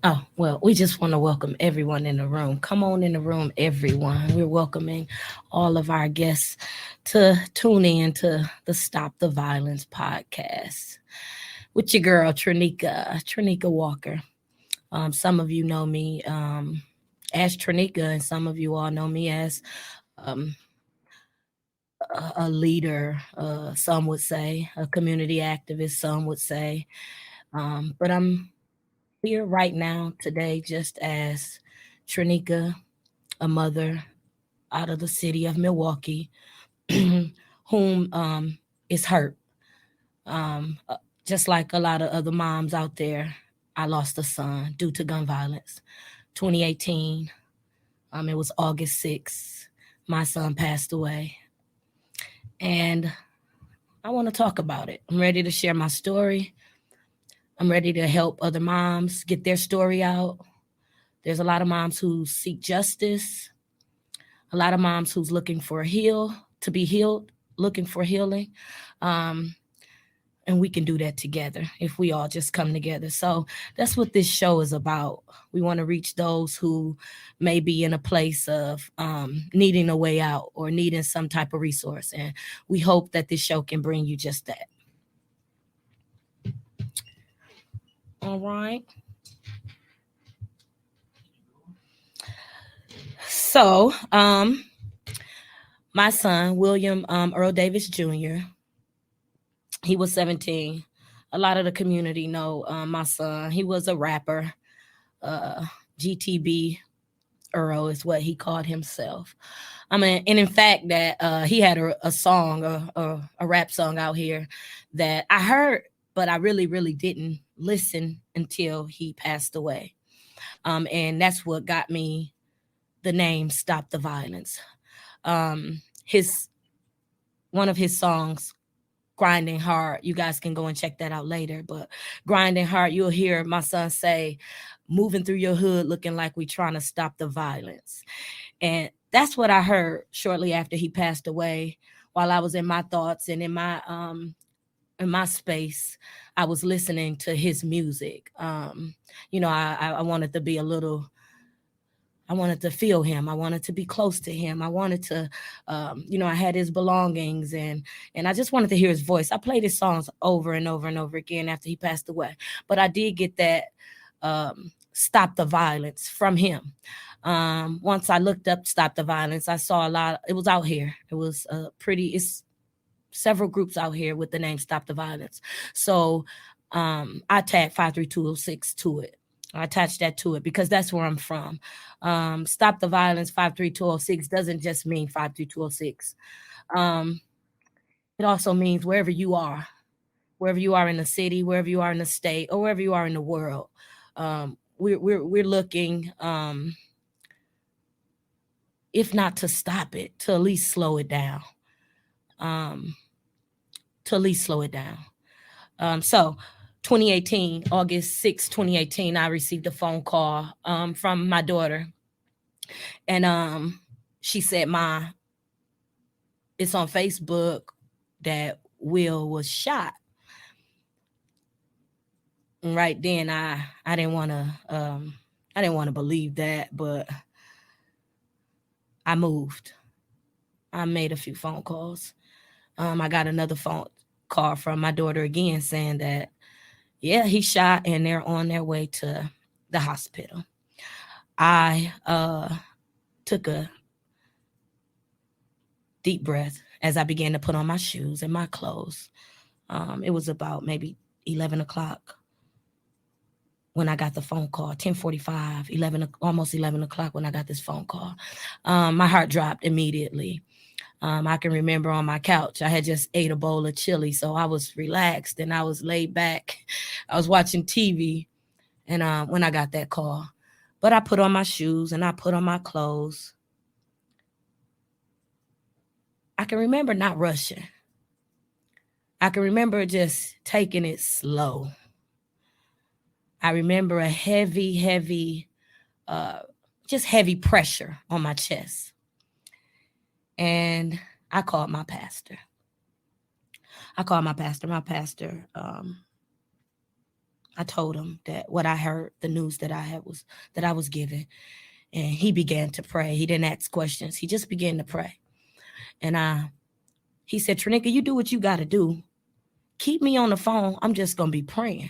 Oh, well, we just want to welcome everyone in the room. Come on in the room, everyone. We're welcoming all of our guests to tune in to the Stop the Violence podcast with your girl, Trinika Walker. Some of you know me as Trinika, and some of you all know me as um, a leader, some would say, a community activist, some would say. But I'm here right now today just as Trinika, a mother out of the city of Milwaukee, whom is hurt. Um, uh, just like a lot of other moms out there, I lost a son due to gun violence. 2018, it was August 6th. My son passed away. And I want to talk about it. I'm ready to share my story. I'm ready to help other moms get their story out. There's a lot of moms who seek justice, a lot of moms who's looking for a to be healed, looking for healing. Um, and we can do that together if we all just come together. So that's what this show is about. We want to reach those who may be in a place of needing a way out or needing some type of resource. And we hope that this show can bring you just that. All right. So, my son, William Earl Davis Jr., he was 17. A lot of the community know my son. He was a rapper. Uh, GTB Earl is what he called himself. I mean, and in fact, that he had a song, a rap song out here that I heard, but I really, really didn't listen until he passed away. And that's what got me the name "Stop the Violence." His one of his songs, Grinding Hard. You guys can go and check that out later. But Grinding Hard, you'll hear my son say, moving through your hood looking like we trying to stop the violence. And that's what I heard shortly after he passed away. While I was in my thoughts and in my space, I was listening to his music. I wanted to be a little I wanted to feel him. I wanted to be close to him. I wanted to, I had his belongings and I just wanted to hear his voice. I played his songs over and over and over again after he passed away. But I did get that "Stop the Violence" from him. Once I looked up "Stop the Violence," I saw a lot. It was out here. It was it's several groups out here with the name "Stop the Violence." So I tagged 53206 to it. I attached that to it because that's where I'm from. Stop the Violence 53206 doesn't just mean 53206. Um, it also means wherever you are in the city, wherever you are in the state, or wherever you are in the world. We're looking, if not to stop it, to at least slow it down. Um, to at least slow it down. So 2018, August 6, 2018, I received a phone call from my daughter. And she said, "Ma, it's on Facebook that Will was shot." And right then I didn't want to believe that, but I moved. I made a few phone calls. I got another phone call from my daughter again saying that, yeah, he shot and they're on their way to the hospital. I took a deep breath as I began to put on my shoes and my clothes. It was about maybe 11 o'clock when I got the phone call, 10:45, 11, almost 11 o'clock when I got this phone call. My heart dropped immediately. I can remember on my couch, I had just ate a bowl of chili, so I was relaxed and I was laid back. I was watching TV, and when I got that call, but I put on my shoes and I put on my clothes. I can remember not rushing. I can remember just taking it slow. I remember a heavy, heavy, uh, just heavy pressure on my chest. And I called my pastor. I called my pastor. My pastor I told him that what I heard, the news that I was given, and he began to pray. He didn't ask questions. He just began to pray. And he said, Trinica, you do what you got to do. Keep me on the phone. I'm just going to be praying.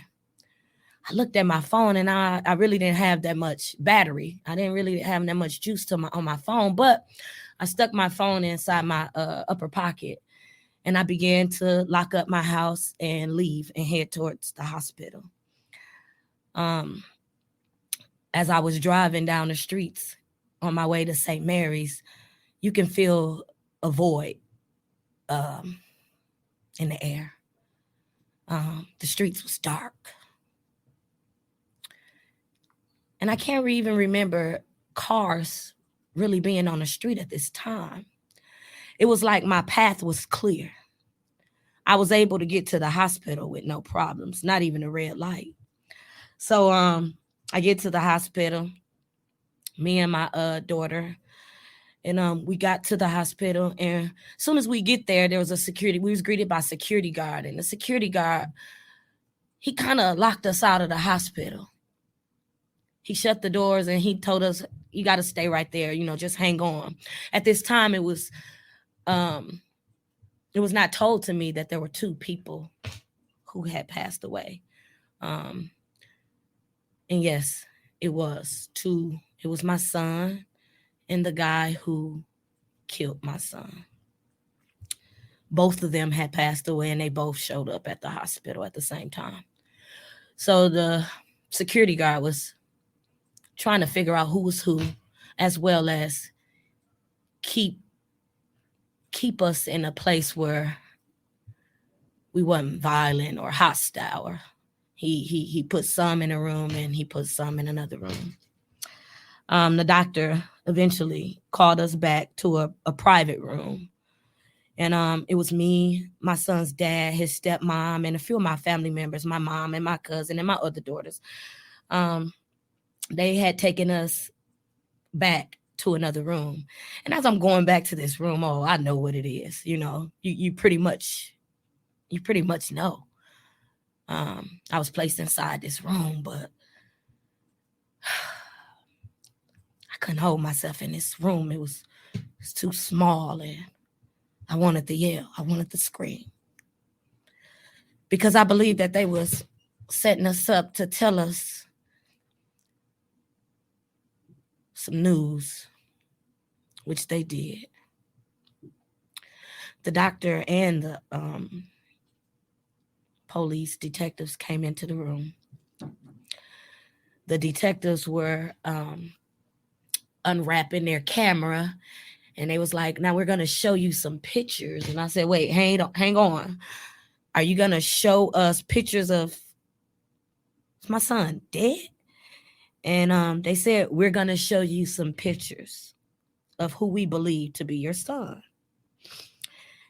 I looked at my phone, and I really didn't have that much battery. I didn't really have that much juice on my phone, but I stuck my phone inside my upper pocket, and I began to lock up my house and leave and head towards the hospital. As I was driving down the streets on my way to St. Mary's, you can feel a void in the air. The streets was dark. And I can't even remember cars really being on the street at this time. It was like my path was clear. I was able to get to the hospital with no problems, not even a red light. So I get to the hospital, me and my daughter, and we got to the hospital. And as soon as we get there, there was we was greeted by a security guard. And the security guard, he kind of locked us out of the hospital. He shut the doors and he told us, you got to stay right there, just hang on. At this time, it was not told to me that there were 2 people who had passed away. And yes, it was 2. It was my son and the guy who killed my son. Both of them had passed away, and they both showed up at the hospital at the same time. So the security guard was trying to figure out who was who, as well as keep us in a place where we wasn't violent or hostile. Or he put some in a room and he put some in another room. The doctor eventually called us back to a private room. And it was me, my son's dad, his stepmom, and a few of my family members, my mom and my cousin and my other daughters. They had taken us back to another room. And as I'm going back to this room, I know what it is. You pretty much know. I was placed inside this room, but I couldn't hold myself in this room. It was too small, and I wanted to yell. I wanted to scream. Because I believe that they was setting us up to tell us some news, which they did. The doctor and the police detectives came into the room. The detectives were unwrapping their camera, and they was like, now we're going to show you some pictures. And I said, wait, hang on. Are you going to show us pictures of my son dead? And they said, we're going to show you some pictures of who we believe to be your son.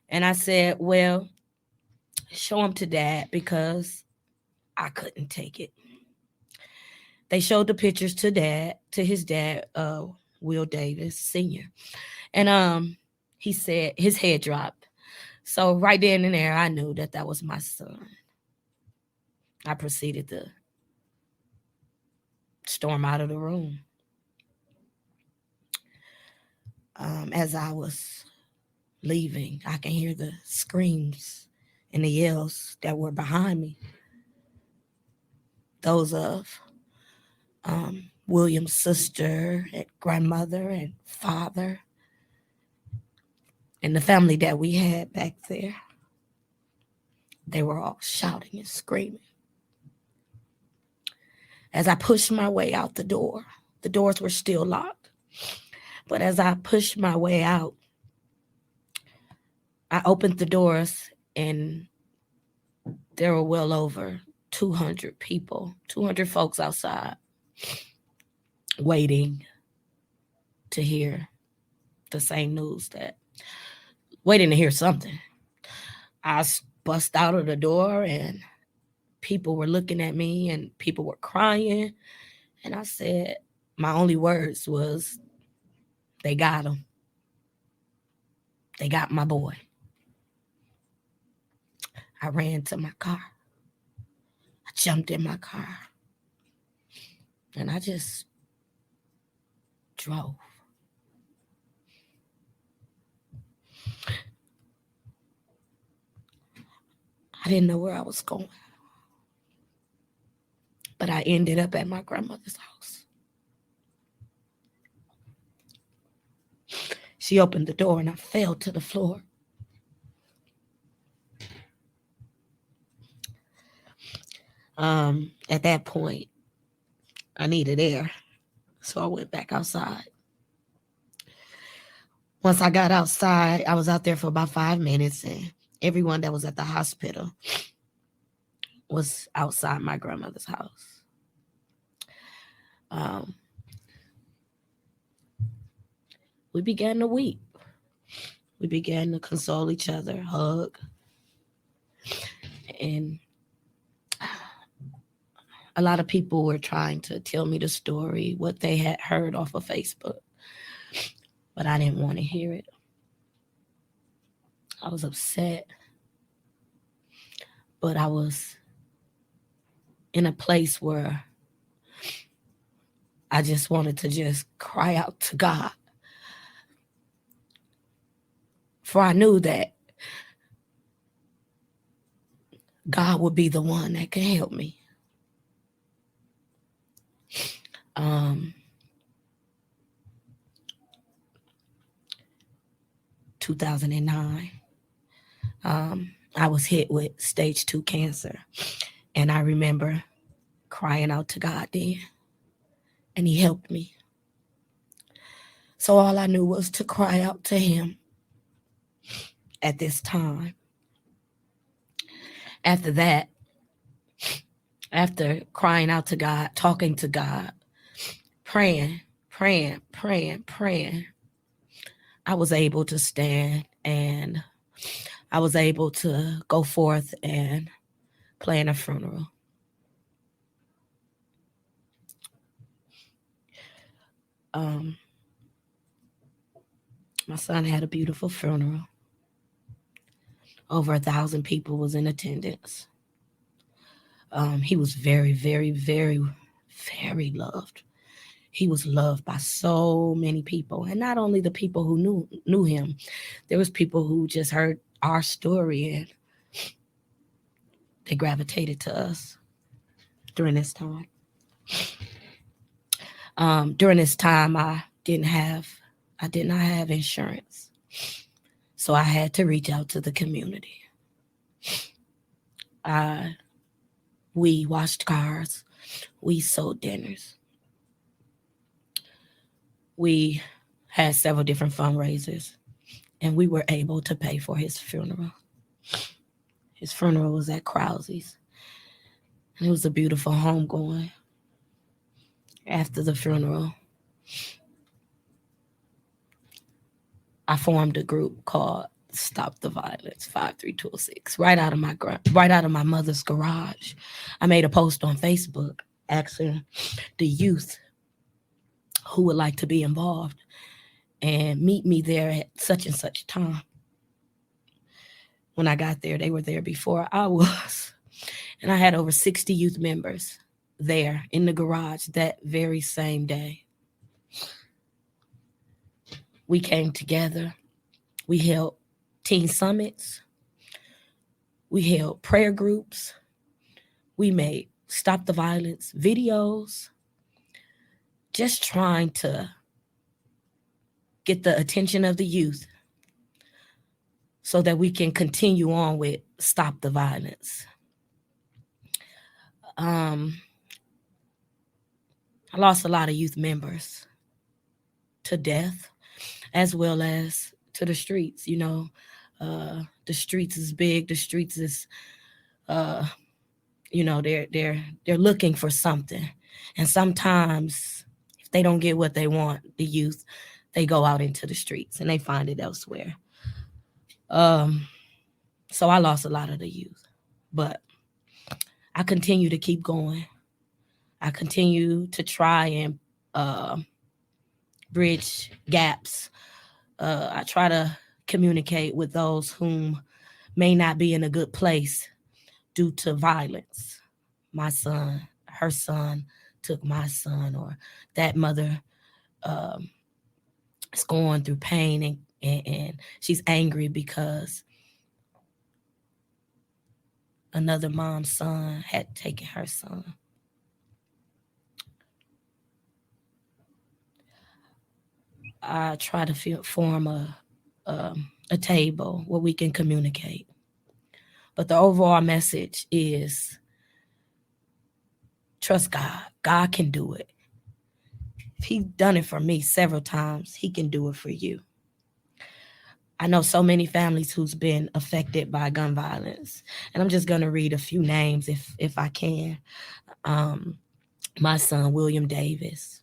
And I said, well, show him to Dad, because I couldn't take it. They showed the pictures to his dad, Will Davis Sr. And he said his head dropped. So right then and there, I knew that was my son. I proceeded to storm out of the room. As I was leaving, I can hear the screams and the yells that were behind me. Those of William's sister and grandmother and father and the family that we had back there. They were all shouting and screaming. As I pushed my way out the doors were still locked. But as I pushed my way out, I opened the doors, and there were well over 200 people, 200 folks outside waiting to hear the same news, waiting to hear something. I bust out of the door, and people were looking at me, and people were crying. And I said, my only words was, they got him. They got my boy. I ran to my car. I jumped in my car and I just drove. I didn't know where I was going, but I ended up at my grandmother's house. She opened the door and I fell to the floor. At that point, I needed air, so I went back outside. Once I got outside, I was out there for about 5 minutes, and everyone that was at the hospital was outside my grandmother's house. We began to weep. We began to console each other, hug, and a lot of people were trying to tell me the story, what they had heard off of Facebook, but I didn't want to hear it. I was upset, but I was in a place where I just wanted to just cry out to God. For I knew that God would be the one that could help me. 2009, I was hit with stage 2 cancer. And I remember crying out to God then. And he helped me. So all I knew was to cry out to him at this time. After that, after crying out to God, talking to God, praying, I was able to stand and I was able to go forth and plan a funeral. My son had a beautiful funeral. Over 1,000 people was in attendance. He was very, very, very, very loved. He was loved by so many people, and not only the people who knew him. There was people who just heard our story and they gravitated to us during this time. During this time, I did not have insurance, so I had to reach out to the community. We washed cars, we sold dinners. We had several different fundraisers, and we were able to pay for his funeral. His funeral was at Krause's, and it was a beautiful homegoing. After the funeral, I formed a group called Stop the Violence 53206 right out of my mother's garage. I made a post on Facebook asking the youth who would like to be involved and meet me there at such and such time. When I got there, they were there before I was. And I had over 60 youth members there in the garage that very same day. We came together. We held teen summits. We held prayer groups. We made Stop the Violence videos, just trying to get the attention of the youth so that we can continue on with Stop the Violence. I lost a lot of youth members to death as well as to the streets. The streets is big. The streets is, they're looking for something. And sometimes if they don't get what they want, the youth, they go out into the streets and they find it elsewhere. So I lost a lot of the youth, but I continue to keep going. I continue to try and bridge gaps. I try to communicate with those whom may not be in a good place due to violence. my son, her son took my son, or that mother is going through pain and she's angry because another mom's son had taken her son. I try to form a table where we can communicate. But the overall message is trust God. God can do it. If He's done it for me several times, He can do it for you. I know so many families who's been affected by gun violence. And I'm just going to read a few names if I can. My son, William Davis,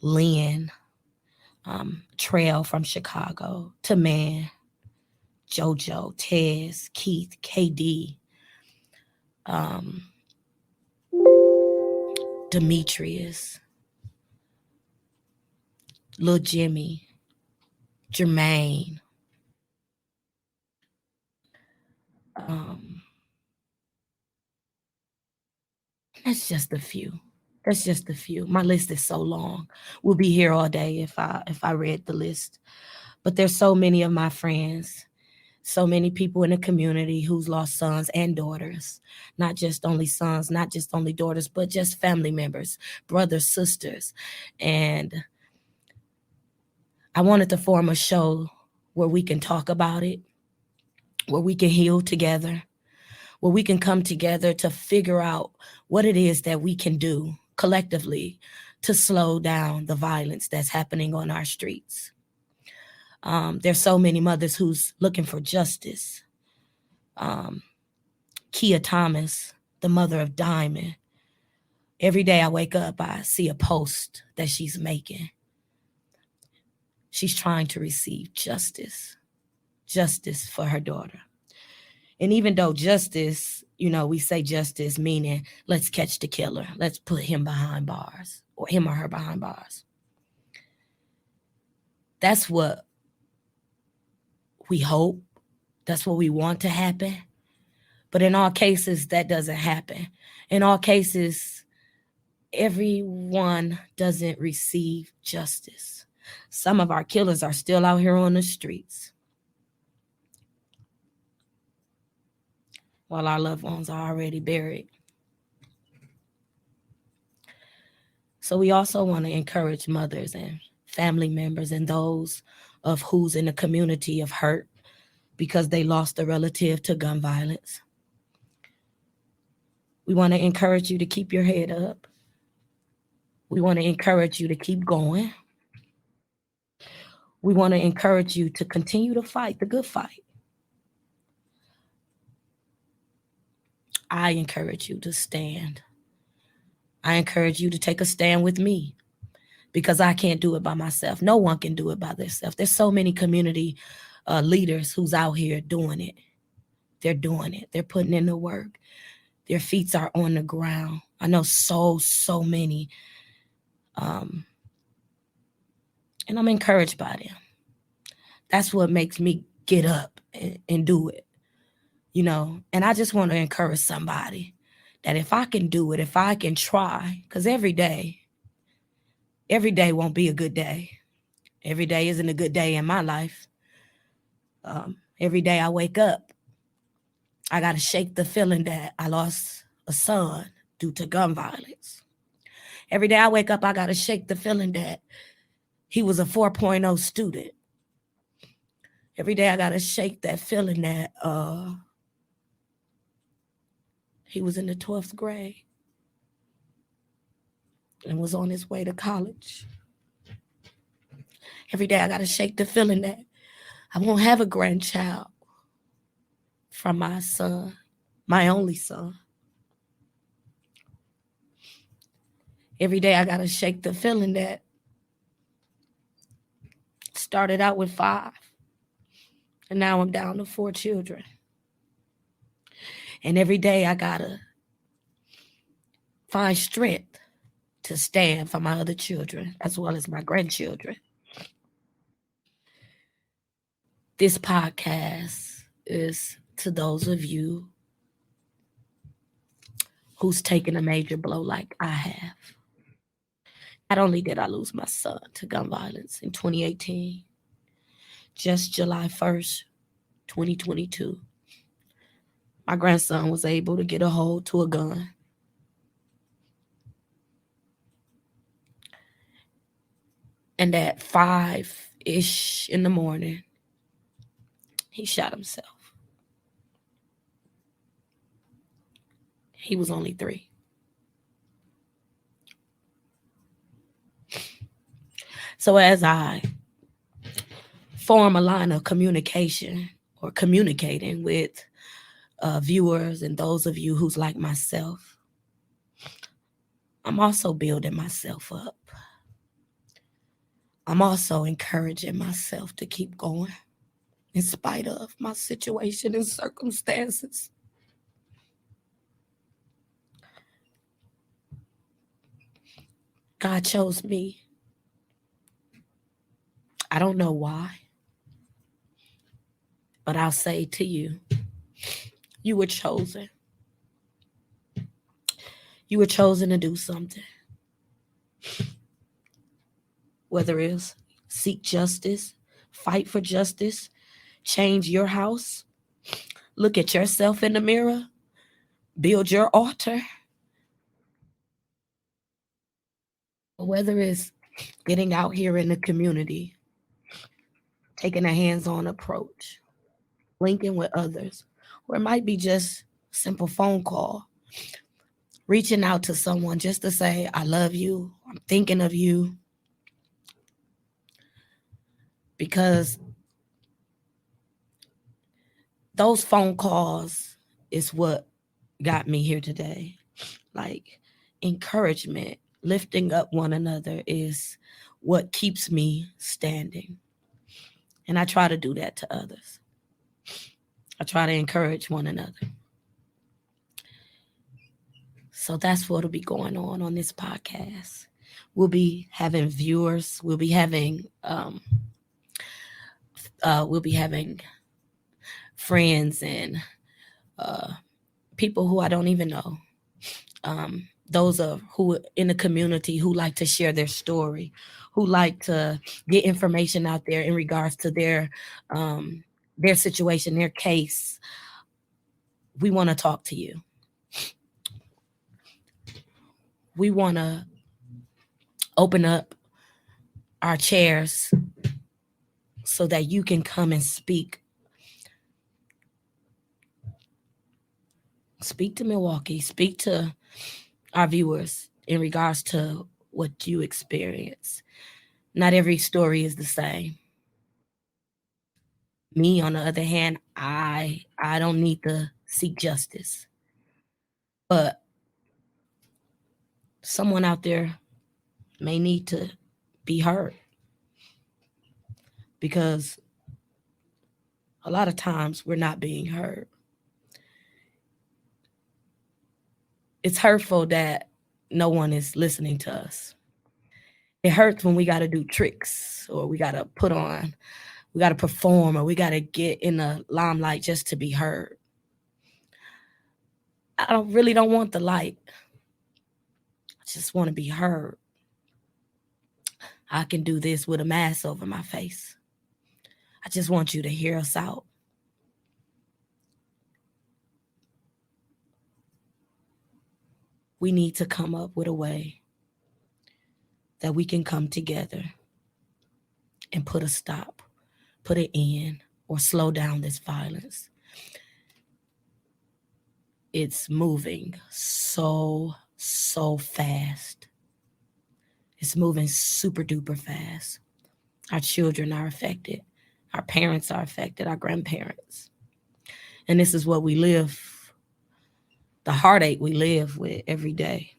Lynn, Trail from Chicago, Taman, JoJo, Tez, Keith, KD, Demetrius, Lil Jimmy, Jermaine. That's just a few. That's just a few. My list is so long. We'll be here all day if I read the list. But there's so many of my friends, so many people in the community who's lost sons and daughters, not just only sons, not just only daughters, but just family members, brothers, sisters. And I wanted to form a show where we can talk about it, where we can heal together, where we can come together to figure out what it is that we can do collectively to slow down the violence that's happening on our streets. There's so many mothers who's looking for justice. Kia Thomas, the mother of Diamond. Every day I wake up, I see a post that she's making. She's trying to receive justice for her daughter. And even though justice, we say justice meaning let's catch the killer, let's put him behind bars or him or her behind bars. That's what we hope. That's what we want to happen. But in all cases, that doesn't happen. In all cases, everyone doesn't receive justice. Some of our killers are still out here on the streets, while our loved ones are already buried. So we also want to encourage mothers and family members and those of who's in a community of hurt because they lost a relative to gun violence. We want to encourage you to keep your head up. We want to encourage you to keep going. We want to encourage you to continue to fight the good fight. I encourage you to stand. I encourage you to take a stand with me because I can't do it by myself. No one can do it by themselves. There's so many community leaders who's out here doing it. They're doing it. They're putting in the work. Their feet are on the ground. I know so many. And I'm encouraged by them. That's what makes me get up and do it. And I just want to encourage somebody that if I can do it, if I can try, because every day won't be a good day. Every day isn't a good day in my life. Every day I wake up, I got to shake the feeling that I lost a son due to gun violence. Every day I wake up, I got to shake the feeling that he was a 4.0 student. Every day I got to shake that feeling that he was in the 12th grade and was on his way to college. Every day I got to shake the feeling that I won't have a grandchild from my son, my only son. Every day I got to shake the feeling that started out with 5 and now I'm down to 4 children. And every day I got to find strength to stand for my other children as well as my grandchildren. This podcast is to those of you who's taken a major blow like I have. Not only did I lose my son to gun violence in 2018, just July 1st, 2022, my grandson was able to get a hold to a gun. And at 5-ish in the morning, he shot himself. He was only 3. So as I form a line of communication or communicating with viewers and those of you who's like myself, I'm also building myself up. I'm also encouraging myself to keep going in spite of my situation and circumstances. God chose me. I don't know why, but I'll say to you, you were chosen. You were chosen to do something. Whether it's seek justice, fight for justice, change your house, look at yourself in the mirror, build your altar. Whether it's getting out here in the community, taking a hands-on approach, linking with others, or it might be just a simple phone call, reaching out to someone just to say, I love you, I'm thinking of you. Because those phone calls is what got me here today. Like encouragement, lifting up one another is what keeps me standing. And I try to do that to others. I try to encourage one another. So that's what'll be going on this podcast. We'll be having viewers. We'll be having friends and people who I don't even know. Those of who in the community who like to share their story, who like to get information out there in regards to their situation, their case. We want to talk to you. We want to open up our chairs so that you can come and speak. Speak to Milwaukee. Speak to our viewers in regards to what you experience. Not every story is the same. Me, on the other hand, I don't need to seek justice. But someone out there may need to be heard. Because a lot of times we're not being heard. It's hurtful that no one is listening to us. It hurts when we got to do tricks or we got to perform, or we got to get in the limelight just to be heard. I really don't want the light. I just want to be heard. I can do this with a mask over my face. I just want you to hear us out. We need to come up with a way that we can come together and put a stop, put an end, or slow down this violence. It's moving so fast. It's moving super duper fast. Our children are affected. Our parents are affected, our grandparents. And this is what we live, the heartache we live with every day.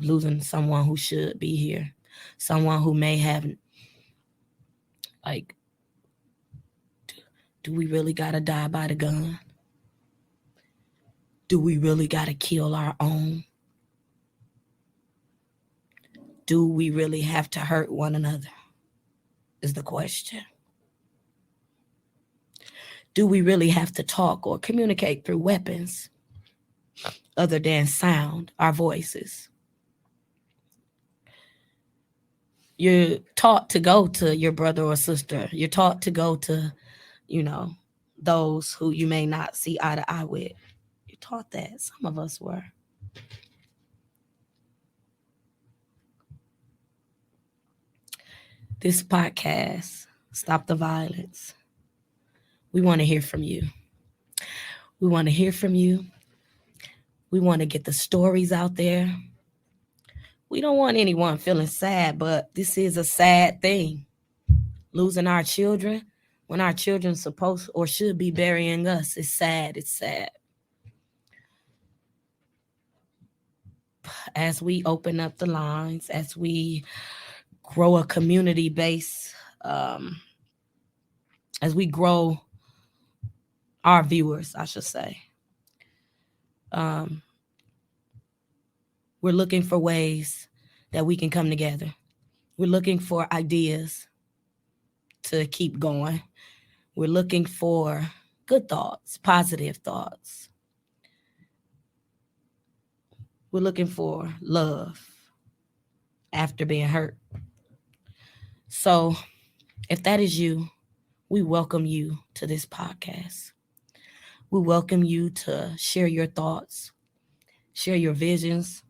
Losing someone who should be here. Someone who may have, like, do we really gotta die by the gun? Do we really gotta kill our own? Do we really have to hurt one another? Is the question. Do we really have to talk or communicate through weapons? other than sound, our voices. You're taught to go to your brother or sister. You're taught to go to, those who you may not see eye to eye with. You're taught that. Some of us were. This podcast, Stop the Violence, we want to hear from you. We want to hear from you. We want to get the stories out there. We don't want anyone feeling sad, but this is a sad thing. Losing our children when our children supposed or should be burying us. It's sad. It's sad. As we open up the lines, as we grow a community base, as we grow our viewers, I should say, we're looking for ways that we can come together. We're looking for ideas to keep going. We're looking for good thoughts, positive thoughts. We're looking for love after being hurt. So if that is you, we welcome you to this podcast. We welcome you to share your thoughts, share your visions,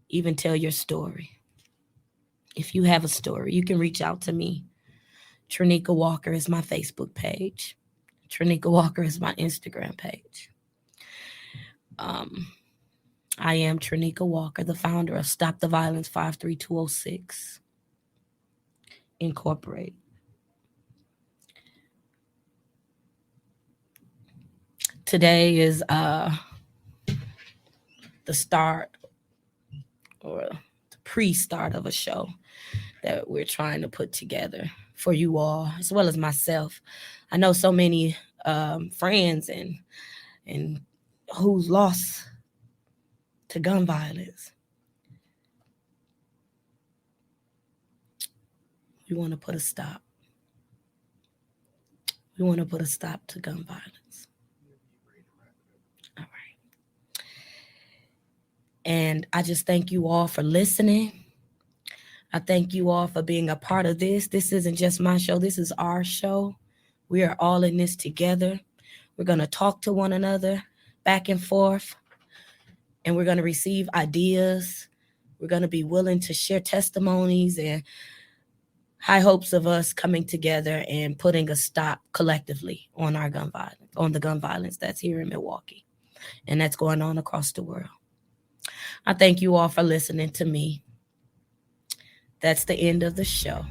even tell your story. If you have a story, you can reach out to me. Tronika Walker is my Facebook page. Tronika Walker is my Instagram page. I am Tronika Walker, the founder of Stop the Violence 53206 Incorporated. Today is the start or the pre-start of a show that we're trying to put together for you all, as well as myself. I know so many friends and who's lost to gun violence. We want to put a stop. We want to put a stop to gun violence. All right. And I just thank you all for listening. I thank you all for being a part of this. This isn't just my show. This is our show. We are all in this together. We're going to talk to one another back and forth, and we're going to receive ideas. We're going to be willing to share testimonies and high hopes of us coming together and putting a stop collectively on our gun violence, on the gun violence that's here in Milwaukee and that's going on across the world. I thank you all for listening to me. That's the end of the show.